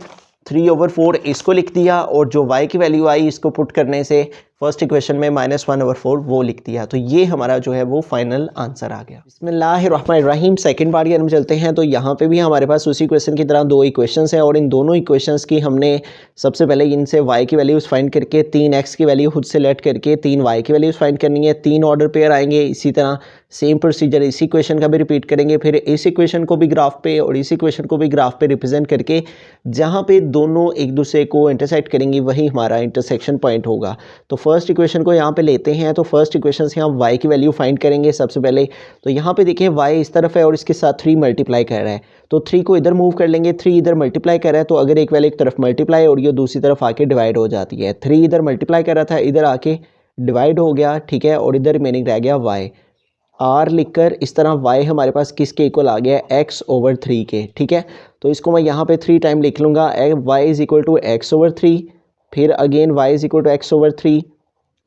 3/4 इसको लिख दिया और जो y की वैल्यू आई इसको पुट करने से फर्स्ट इक्वेशन में -1/4 वो लिख दिया, तो ये हमारा जो है वो फाइनल आंसर आ गया। बिस्मिल्लाहिर्रहमानिर्रहीम। सेकंड पार्ट की हम चलते हैं तो यहाँ पे भी हमारे पास उसी क्वेश्चन की तरह 2 इक्वेशंस हैं और इन दोनों इक्वेशंस की हमने सबसे पहले इनसे y की वैल्यूज़ फाइंड करके 3x की वैल्यू खुद से लेट करके 3y की वैल्यूज़ फाइंड करनी है। 3 ऑर्डर पेयर आएंगे, इसी तरह सेम प्रोसीजर इस इक्वेशन का भी रिपीट करेंगे, फिर इस इक्वेशन को भी ग्राफ पे और इस इक्वेशन को भी ग्राफ पे रिप्रेजेंट करके जहाँ पे दोनों एक दूसरे को इंटरसेक्ट करेंगी वही हमारा इंटरसेक्शन पॉइंट होगा। तो फर्स्ट इक्वेशन को यहाँ पे लेते हैं, तो फर्स्ट इक्वेशन से हम y की वैल्यू फाइंड करेंगे सबसे पहले। तो यहाँ पे देखिए y इस तरफ है और इसके साथ 3 मल्टीप्लाई कर रहा है, तो 3 को इधर मूव कर लेंगे, 3 इधर मल्टीप्लाई कर रहा है, तो अगर एक वैल्यू एक तरफ मल्टीप्लाई और ये दूसरी तरफ आके डिवाइड हो जाती है। 3 इधर मल्टीप्लाई कर रहा था, इधर आके डिवाइड हो गया, ठीक है, और इधर रिमेनिंग रह गया y। r लिखकर इस तरह y हमारे पास किसके इक्वल आ गया, x/3 के, ठीक है। तो इसको मैं यहाँ पे 3 टाइम लिख लूँगा, y = x/3, फिर अगेन y = x/3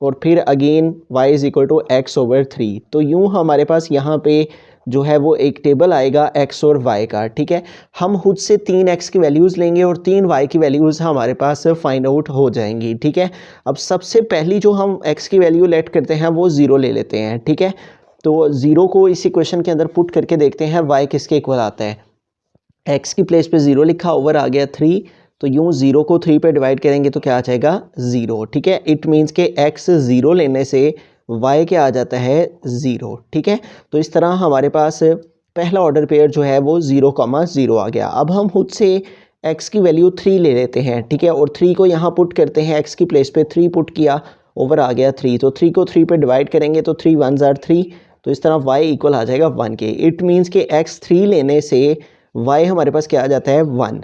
और फिर अगेन y = x/3। तो यूँ हमारे पास यहाँ पे जो है वो एक टेबल आएगा x और y का, ठीक है। हम खुद से 3x की वैल्यूज़ लेंगे और 3y की वैल्यूज़ हमारे पास फाइंड आउट हो जाएंगी, ठीक है। अब सबसे पहली जो हम x की वैल्यू लेट करते हैं वो 0 ले लेते हैं, ठीक है। तो 0 को इस इक्वेशन के अंदर पुट करके देखते हैं y किसके इक्वल आता है। x की प्लेस पे 0 लिखा, ओवर आ गया 3, तो यूँ 0 को 3 पे डिवाइड करेंगे तो क्या आ जाएगा 0, ठीक है। इट मीन्स के x 0 लेने से y क्या आ जाता है 0, ठीक है। तो इस तरह हमारे पास पहला ऑर्डर पेयर जो है वो 0,0 आ गया। अब हम खुद से x की वैल्यू 3 ले लेते हैं, ठीक है, और 3 को यहाँ पुट करते हैं, x की प्लेस पे 3 पुट किया, ओवर आ गया 3, तो 3 को 3 पे डिवाइड करेंगे तो 3 1s are 3, तो इस तरह y इक्वल आ जाएगा 1 के। इट मीन्स के x 3 लेने से y हमारे पास क्या आ जाता है 1,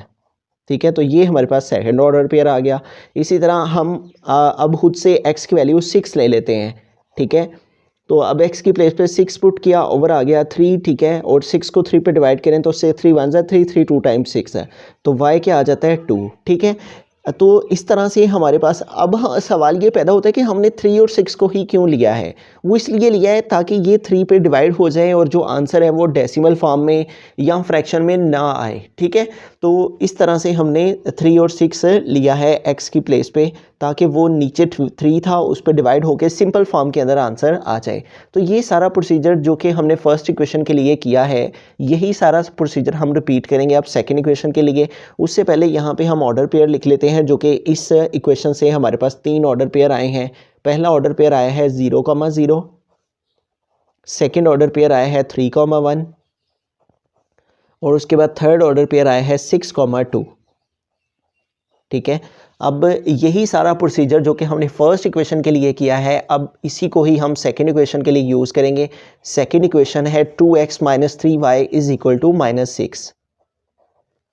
ठीक है। तो ये हमारे पास सेकंड ऑर्डर पेयर आ गया। इसी तरह हम अब खुद से x की वैल्यू 6 ले लेते हैं, ठीक है। तो अब x की प्लेस पे 6 पुट किया, ओवर आ गया 3, ठीक है, और 6 को 3 पे डिवाइड करें तो से 3 1s are 3, 3 2 टाइम्स 6 है, तो y क्या आ जाता है 2, ठीक है। तो इस तरह से हमारे पास अब सवाल ये पैदा होता है कि हमने 3 और 6 को ही क्यों लिया है। वो इसलिए लिया है ताकि ये 3 पे डिवाइड हो जाए और जो आंसर है वो डेसिमल फॉर्म में या फ्रैक्शन में ना आए, ठीक है। तो इस तरह से हमने 3 और 6 लिया है x की प्लेस पे ताकि वो नीचे 3 था उस पर डिवाइड होकर सिंपल फॉर्म के अंदर आंसर आ जाए। तो ये सारा प्रोसीजर जो कि हमने फर्स्ट इक्वेशन के लिए किया है यही सारा प्रोसीजर हम रिपीट करेंगे अब सेकंड इक्वेशन के लिए। उससे पहले यहाँ पे हम ऑर्डर पेयर लिख लेते हैं जो कि इस इक्वेशन से हमारे पास 3 ऑर्डर पेयर आए हैं। पहला ऑर्डर पेयर आया है 0,0, सेकेंड ऑर्डर पेयर आया है 3,1 और उसके बाद थर्ड ऑर्डर पेयर आया है 6,2, ठीक है। अब यही सारा प्रोसीजर जो कि हमने फर्स्ट इक्वेशन के लिए किया है अब इसी को ही हम सेकंड इक्वेशन के लिए यूज़ करेंगे। सेकंड इक्वेशन है 2x - 3y = -6,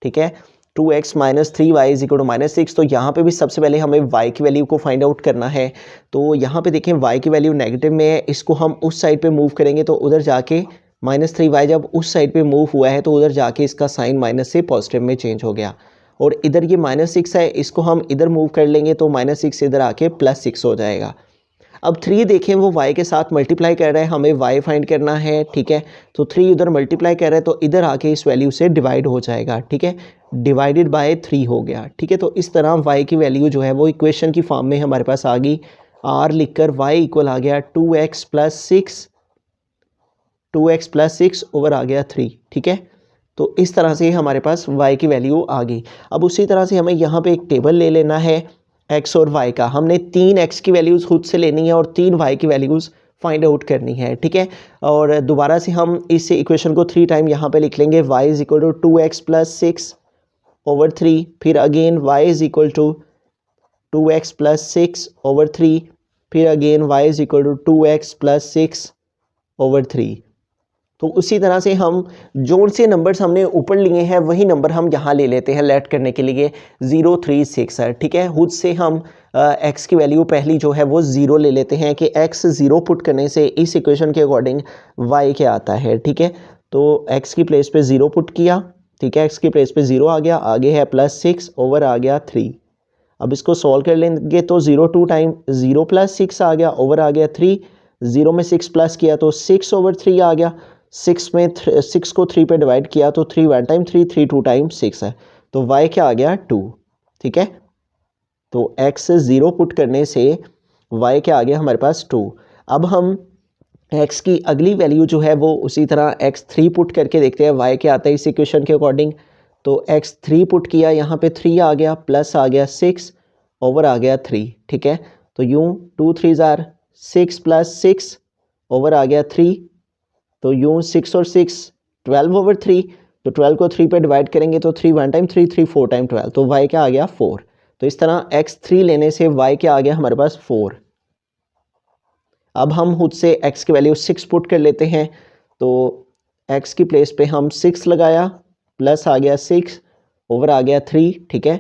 ठीक है। 2x - 3y = -6। तो यहाँ पे भी सबसे पहले हमें y की वैल्यू को फाइंड आउट करना है। तो यहाँ पे देखें y की वैल्यू नेगेटिव में है, इसको हम उस साइड पे मूव करेंगे तो उधर जाके -3y जब उस साइड पे मूव हुआ है तो उधर जाके इसका साइन माइनस से पॉजिटिव में चेंज हो गया। और इधर ये -6 है, इसको हम इधर मूव कर लेंगे तो -6 इधर आके +6 हो जाएगा। अब 3 देखें वो y के साथ मल्टीप्लाई कर रहा है, हमें y फाइंड करना है, ठीक है। तो 3 उधर मल्टीप्लाई कर रहा है तो इधर आके इस वैल्यू से डिवाइड हो जाएगा, ठीक है, /3 हो गया, ठीक है। तो इस तरह y की वैल्यू जो है वो इक्वेशन की फॉर्म में हमारे पास आ गई r लिखकर y इक्वल आ गया 2x प्लस 6 ओवर आ गया 3, ठीक है। तो इस तरह से हमारे पास y की वैल्यू आ गई। अब उसी तरह से हमें यहाँ पे एक टेबल ले लेना है x और y का। हमने 3 x की वैल्यूज़ खुद से लेनी है और 3 y की वैल्यूज़ फाइंड आउट करनी है, ठीक है। और दोबारा से हम इस इक्वेशन को 3 टाइम यहाँ पे लिख लेंगे। y is equal to 2x plus 6 over 3, फिर again y is equal to 2x plus 6 over 3, फिर again y is equal to 2x plus 6 over 3। तो उसी तरह से हम जो से नंबर्स हमने ऊपर लिए हैं वही नंबर हम यहाँ ले लेते हैं लेट करने के लिए। 0 3 6 है, ठीक है। खुद से हम x की वैल्यू पहली जो है वो 0 ले लेते हैं कि x 0 पुट करने से इस इक्वेशन के अकॉर्डिंग y क्या आता है, ठीक है। तो x की प्लेस पे 0 पुट किया, ठीक है। x की प्लेस पे 0 आ गया, आगे है प्लस 6 ओवर आ गया 3। अब इसको सॉल्व कर लेंगे तो 0 2 टाइम 0 प्लस 6 आ गया, ओवर आ गया 3। 0 में 6 प्लस किया तो 6 ओवर 3 आ गया। 6 में 6 को 3 पे डिवाइड किया तो 3 1 टाइम 3, 3 2 टाइम 6 है। तो y क्या आ गया 2, ठीक है। तो x 0 पुट करने से y क्या आ गया हमारे पास 2। अब हम x की अगली वैल्यू जो है वो उसी तरह x 3 पुट करके देखते हैं y क्या आता है इस इक्वेशन के अकॉर्डिंग। तो x 3 पुट किया, यहाँ पे 3 आ गया, प्लस आ गया 6 ओवर आ गया 3, ठीक है। तो यूँ 2 3 जार 6 प्लस 6 ओवर आ गया 3। तो यूँ 6 और 6 12 ओवर 3, तो 12 को 3 पे डिवाइड करेंगे तो 3 1 टाइम 3, 3 4 टाइम 12, तो y क्या आ गया 4। तो इस तरह x 3 लेने से y क्या आ गया हमारे पास 4। अब हम खुद से x की वैल्यू 6 पुट कर लेते हैं। तो x की प्लेस पे हम 6 लगाया, प्लस आ गया 6 ओवर आ गया 3, ठीक है।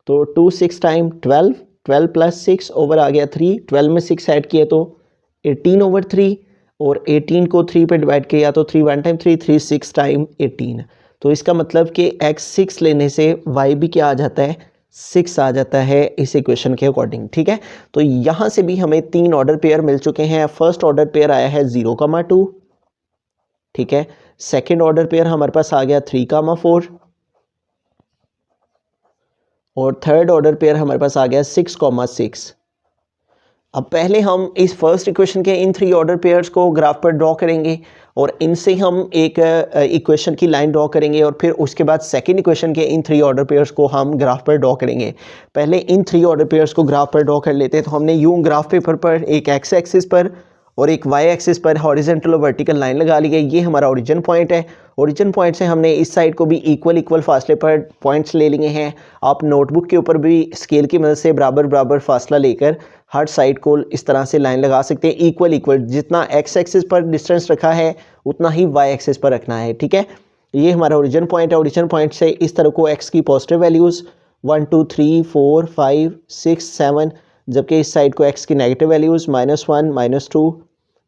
तो 2 6 टाइम 12, 12 प्लस 6 ओवर आ गया 3, 12 में 6 ऐड किए तो 18 ओवर 3, और 18 को 3 पे डिवाइड किया तो 3 1 टाइम 3, 3 6 टाइम 18। तो इसका मतलब कि x 6 लेने से y भी क्या आ जाता है 6 आ जाता है इस इक्वेशन के अकॉर्डिंग, ठीक है। तो यहाँ से भी हमें 3 ऑर्डर पेयर मिल चुके हैं। फर्स्ट ऑर्डर पेयर आया है 0,2, ठीक है। सेकेंड ऑर्डर पेयर हमारे पास आ गया 3,4, और थर्ड ऑर्डर पेयर हमारे पास आ गया 6,6। अब पहले हम इस फर्स्ट इक्वेशन के इन 3 ऑर्डर पेयर्स को ग्राफ पर ड्रॉ करेंगे और इनसे हम एक इक्वेशन की लाइन ड्रॉ करेंगे, और फिर उसके बाद सेकंड इक्वेशन के इन 3 ऑर्डर पेयर्स को हम ग्राफ पर ड्रॉ करेंगे। पहले इन 3 ऑर्डर पेयर्स को ग्राफ पर ड्रॉ कर लेते हैं। तो हमने यूं ग्राफ पेपर पर एक एक्स एक्सिस पर और एक वाई एक्सिस पर हॉरिजेंटल और वर्टिकल लाइन लगा ली है। ये हमारा ओरिजिन पॉइंट है। ओरिजिन पॉइंट से हमने इस साइड को भी इक्वल फासले पर पॉइंट्स ले लिए हैं। आप नोटबुक के ऊपर भी स्केल की मदद से बराबर बराबर फासला लेकर हर साइड को इस तरह से लाइन लगा सकते हैं। इक्वल जितना एक्स एक्सिस पर डिस्टेंस रखा है उतना ही वाई एक्सिस पर रखना है, ठीक है। ये हमारा ओरिजिन पॉइंट है। ओरिजिन पॉइंट से इस तरह को एक्स की पॉजिटिव वैल्यूज़ 1 2 3 4 5 6 7, जबकि इस साइड को एक्स की नेगेटिव वैल्यूज़ -1 -2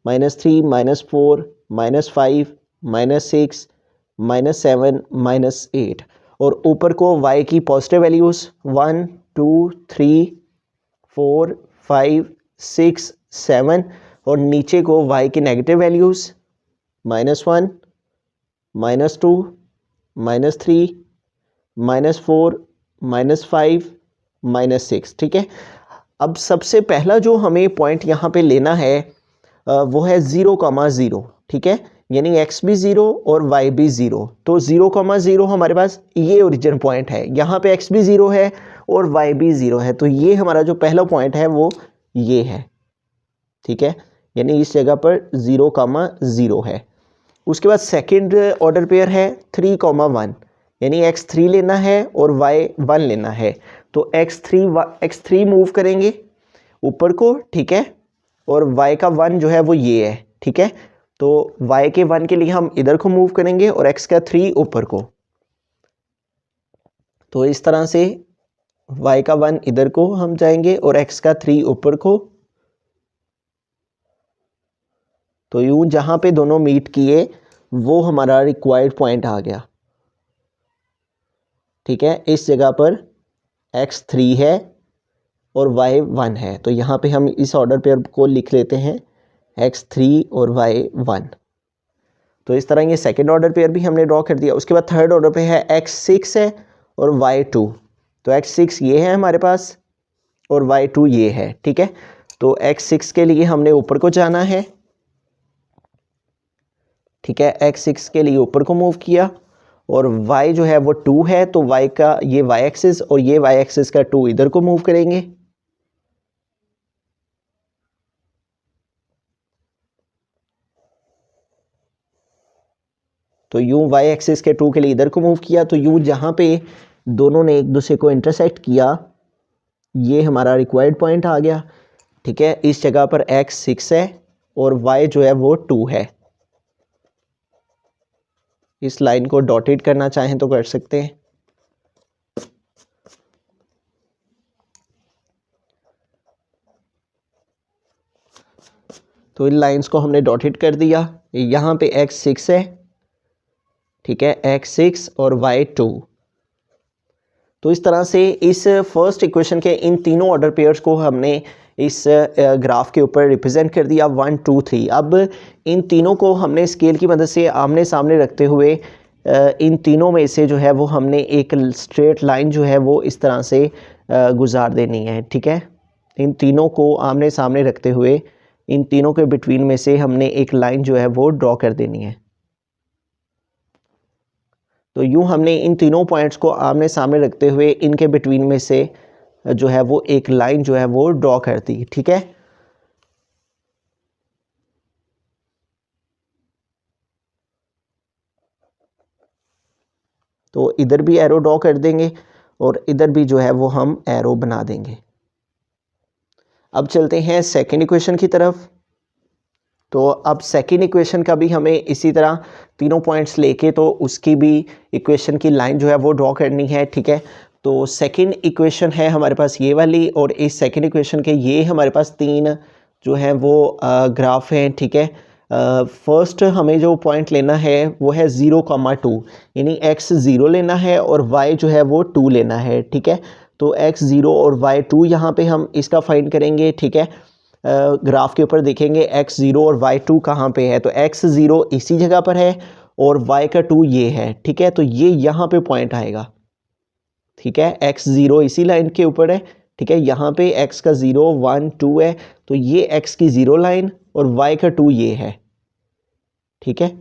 -3 -4 -5 -6 -7 -8, और ऊपर को y की पॉजिटिव वैल्यूज़ 1 2 3 4 5 6 7, और नीचे को y की नेगेटिव वैल्यूज़ -1 -2 -3 -4 -5 -6, ठीक है। अब सबसे पहला जो हमें पॉइंट यहाँ पे लेना है वो है 0,0, ठीक है। यानी x भी 0 और y भी 0। तो 0,0 हमारे पास ये ओरिजिन पॉइंट है। यहाँ पे x भी 0 है और y भी 0 है। तो ये हमारा जो पहला पॉइंट है वो ये है, ठीक है। यानी इस जगह पर 0,0 है। उसके बाद सेकंड ऑर्डर पेयर है 3,1, यानी x3 लेना है और y1 लेना है। तो x3 मूव करेंगे ऊपर को, ठीक है, और y का 1 जो है वो ये है, ठीक है। तो y के 1 के लिए हम इधर को मूव करेंगे और x का 3 ऊपर को। तो इस तरह से y का 1 इधर को हम जाएंगे और x का 3 ऊपर को। तो यूं जहां पे दोनों मीट किए वो हमारा रिक्वायर्ड पॉइंट आ गया, ठीक है। इस जगह पर x3 है और y1 है। तो यहाँ पे हम इस ऑर्डर पेयर को लिख लेते हैं x3 और y1। तो इस तरह ये सेकंड ऑर्डर पेयर भी हमने ड्रॉ कर दिया। उसके बाद थर्ड ऑर्डर पे है x6 है और y2। तो x6 ये है हमारे पास और y2 ये है, ठीक है। तो x6 के लिए हमने ऊपर को जाना है, ठीक है। x6 के लिए ऊपर को मूव किया और y जो है वो 2 है, तो y का ये y एक्सिस और ये y एक्सिस का 2 इधर को मूव करेंगे। तो यूं y एक्सिस के 2 के लिए इधर को मूव किया, तो यूं जहाँ पे दोनों ने एक दूसरे को इंटरसेक्ट किया, ये हमारा रिक्वायर्ड पॉइंट आ गया, ठीक है। इस जगह पर x6 है और y जो है वो 2 है। इस लाइन को डॉटेड करना चाहें तो कर सकते हैं। तो इन लाइंस को हमने डॉटेड कर दिया। यहाँ पे x6 है, ठीक है, x6 और y2। तो इस तरह से इस फर्स्ट इक्वेशन के इन तीनों ऑर्डर पेयर्स को हमने इस ग्राफ के ऊपर रिप्रेजेंट कर दिया 1 2 3। अब इन तीनों को हमने स्केल की मदद से आमने सामने रखते हुए इन तीनों में से जो है वो हमने एक स्ट्रेट लाइन जो है वो इस तरह से गुजार देनी है, ठीक है। इन तीनों को आमने सामने रखते हुए इन तीनों के बिटवीन में से हमने एक लाइन जो है वो ड्रॉ कर देनी है। तो यूं हमने इन तीनों पॉइंट्स को आमने सामने रखते हुए इनके बिटवीन में से जो है वो एक लाइन जो है वो ड्रॉ कर दी, ठीक है। तो इधर भी एरो ड्रॉ कर देंगे और इधर भी जो है वो हम एरो बना देंगे। अब चलते हैं सेकेंड इक्वेशन की तरफ। तो अब सेकेंड इक्वेशन का भी हमें इसी तरह तीनों पॉइंट्स लेके तो उसकी भी इक्वेशन की लाइन जो है वो ड्रॉ करनी है, ठीक है। तो सेकेंड इक्वेशन है हमारे पास ये वाली और इस सेकेंड इक्वेशन के ये हमारे पास तीन जो है वो ग्राफ हैं, ठीक है। फर्स्ट हमें जो पॉइंट लेना है वो है 0,2, यानी x 0 लेना है और y जो है वो 2 लेना है, ठीक है। तो x 0 और y 2 यहाँ पे हम इसका फाइंड करेंगे, ठीक है। ग्राफ के ऊपर देखेंगे x 0 और y 2 कहाँ पे है, तो x 0 इसी जगह पर है और y का 2 ये है, ठीक है। तो ये यहाँ पे पॉइंट आएगा, ठीक है। x 0 इसी लाइन के ऊपर है, ठीक है। यहाँ पे x का 0 1 2 है, तो ये x की 0 लाइन और y का 2 ये है, ठीक है।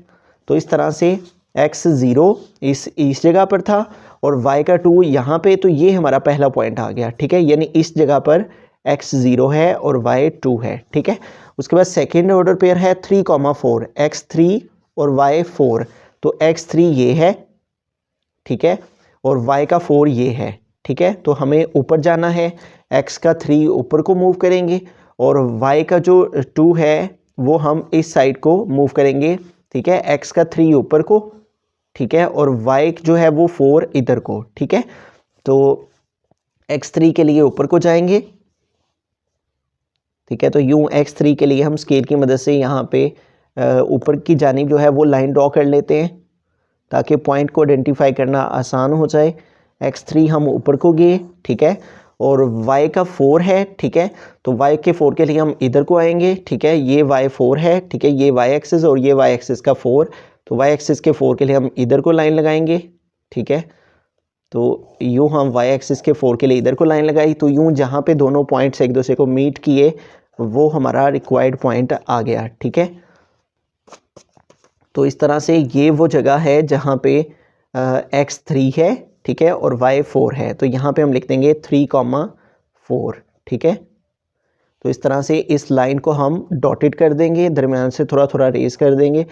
तो इस तरह से x 0 इस जगह पर था और y का 2 यहाँ पे, तो ये हमारा पहला पॉइंट आ गया, ठीक है। यानी इस जगह पर x 0 है और y 2 है, ठीक है। उसके बाद सेकेंड ऑर्डर पेयर है 3,4, x 3 और y 4। तो x 3 ये है, ठीक है, और y का 4 ये है, ठीक है। तो हमें ऊपर जाना है, x का 3 ऊपर को मूव करेंगे और y का जो 2 है वो हम इस साइड को मूव करेंगे, ठीक है। x का 3 ऊपर को, ठीक है, और y जो है वो 4 इधर को, ठीक है। तो x3 के लिए ऊपर को जाएंगे, ठीक है। तो यूं x3 के लिए हम स्केल की मदद से यहाँ पे ऊपर की जानिब जो है वो लाइन ड्रॉ कर लेते हैं ताकि पॉइंट को आइडेंटिफाई करना आसान हो जाए। x3 हम ऊपर को गए, ठीक है, और y का 4 है, ठीक है। तो y के 4 के लिए हम इधर को आएंगे, ठीक है। ये y 4 है, ठीक है, ये y एक्सिस और ये y एक्सिस का 4। तो y एक्सिस के 4 के लिए हम इधर को लाइन लगाएंगे, ठीक है। तो यूँ हम y एक्सिस के 4 के लिए इधर को लाइन लगाई, तो यूँ जहाँ पे दोनों पॉइंट्स एक दूसरे को मीट किए वो हमारा रिक्वायर्ड पॉइंट आ गया, ठीक है। तो इस तरह से ये वो जगह है जहाँ पे x3 है, ठीक है, और y 4 है। तो यहाँ पे हम लिख देंगे 3,4, ठीक है। तो इस तरह से इस लाइन को हम डॉटेड कर देंगे, दरम्यान से थोड़ा थोड़ा रेस कर देंगे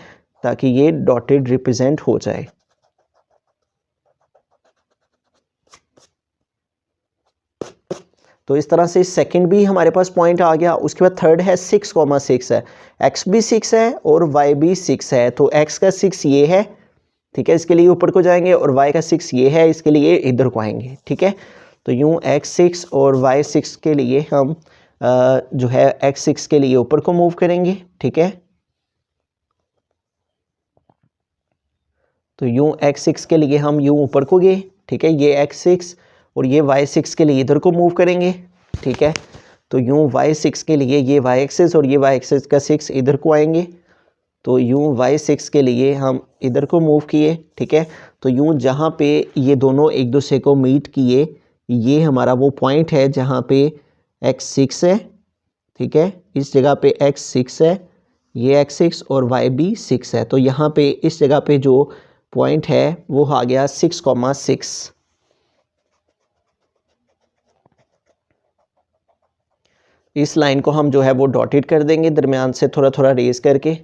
ताकि ये डॉटेड रिप्रेजेंट हो जाए। तो इस तरह से सेकंड भी हमारे पास पॉइंट आ गया। उसके बाद थर्ड है 6,6 है, x भी 6 है और y भी 6 है। तो x का 6 ये है, ठीक है, इसके लिए ऊपर को जाएंगे, और y का 6 ये है, इसके लिए इधर को आएंगे, ठीक है। तो यूँ x6 और y6 के लिए हम जो है x6 के लिए ऊपर को मूव करेंगे, ठीक है। तो यूँ x6 के लिए हम यूँ ऊपर को गए, ठीक है, ये x6 और ये y6 के लिए इधर को मूव करेंगे, ठीक है। तो यूँ y6 के लिए ये y एक्सिस और ये y एक्सिस का 6 इधर को आएंगे। तो यूँ y6 के लिए हम इधर को मूव किए, ठीक है। तो यूँ जहाँ पे ये दोनों एक दूसरे को मीट किए, ये हमारा वो पॉइंट है जहाँ पे x6 है, ठीक है। इस जगह पे x 6 है, ये x6 और y भी 6 है, तो यहाँ पे इस जगह पे जो पॉइंट है वो आ गया 6,6। इस लाइन को हम जो है वो डॉटेड कर देंगे दरमियान से थोड़ा थोड़ा रेज करके।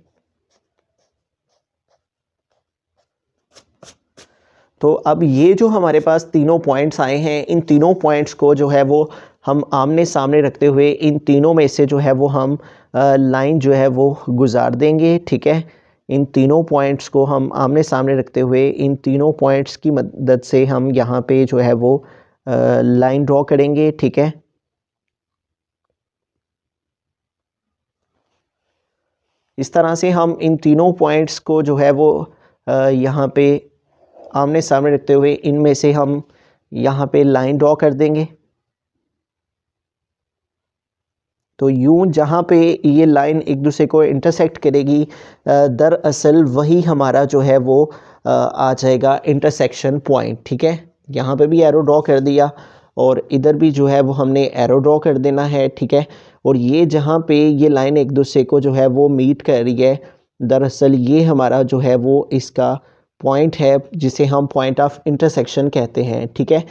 तो अब ये जो हमारे पास तीनों पॉइंट्स आए हैं, इन तीनों पॉइंट्स को जो है वो हम आमने सामने रखते हुए इन तीनों में से जो है वो हम लाइन जो है वो गुजार देंगे। ठीक है, इन तीनों पॉइंट्स को हम आमने सामने रखते हुए इन तीनों पॉइंट्स की मदद से हम यहाँ पे जो है वो लाइन ड्रॉ करेंगे। ठीक है, इस तरह से हम इन तीनों पॉइंट्स को जो है वो यहाँ पे आमने सामने रखते हुए इनमें से हम यहाँ पे लाइन ड्रॉ कर देंगे। तो यूं जहाँ पे ये लाइन एक दूसरे को इंटरसेक्ट करेगी, दरअसल वही हमारा जो है वो आ जाएगा इंटरसेक्शन पॉइंट। ठीक है, यहाँ पे भी एरो ड्रॉ कर दिया और इधर भी जो है वो हमने एरो ड्रॉ कर देना है। ठीक है, और ये जहाँ पे ये लाइन एक दूसरे को जो है वो मीट कर रही है, दरअसल ये हमारा जो है वो इसका पॉइंट है जिसे हम पॉइंट ऑफ इंटरसेक्शन कहते हैं। ठीक है,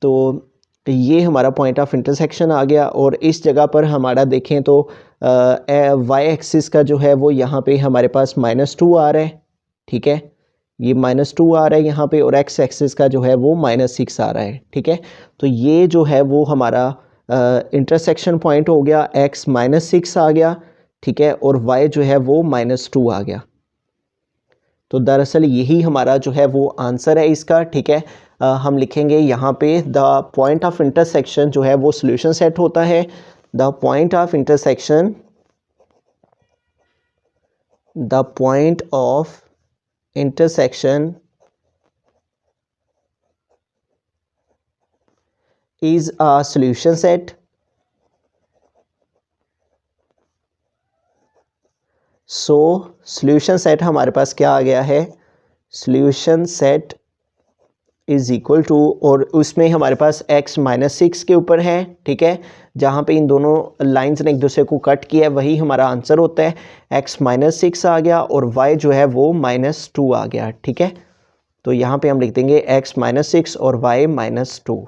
तो ये हमारा पॉइंट ऑफ इंटरसेक्शन आ गया और इस जगह पर हमारा देखें तो वाई एक्सिस का जो है वो यहाँ पे हमारे पास -2 आ रहा है। ठीक है, ये -2 आ रहा है यहाँ पे और एक्स एक्सिस का जो है वो -6 आ रहा है। ठीक है, तो ये जो है वो हमारा इंटरसेक्शन पॉइंट हो गया, x -6 आ गया। ठीक है, और y जो है वो -2 आ गया। तो दरअसल यही हमारा जो है वो आंसर है इसका। ठीक है, हम लिखेंगे यहाँ पे द पॉइंट ऑफ इंटरसेक्शन जो है वो सॉल्यूशन सेट होता है। The point of intersection is a solution set। So solution set हमारे पास क्या आ गया है, solution set is equal to, और उसमें हमारे पास x -6 के ऊपर है। ठीक है, जहाँ पे इन दोनों लाइंस ने एक दूसरे को कट किया है वही हमारा आंसर होता है। x -6 आ गया और y जो है वो -2 आ गया। ठीक है, तो यहाँ पे हम लिख देंगे x -6 और y -2।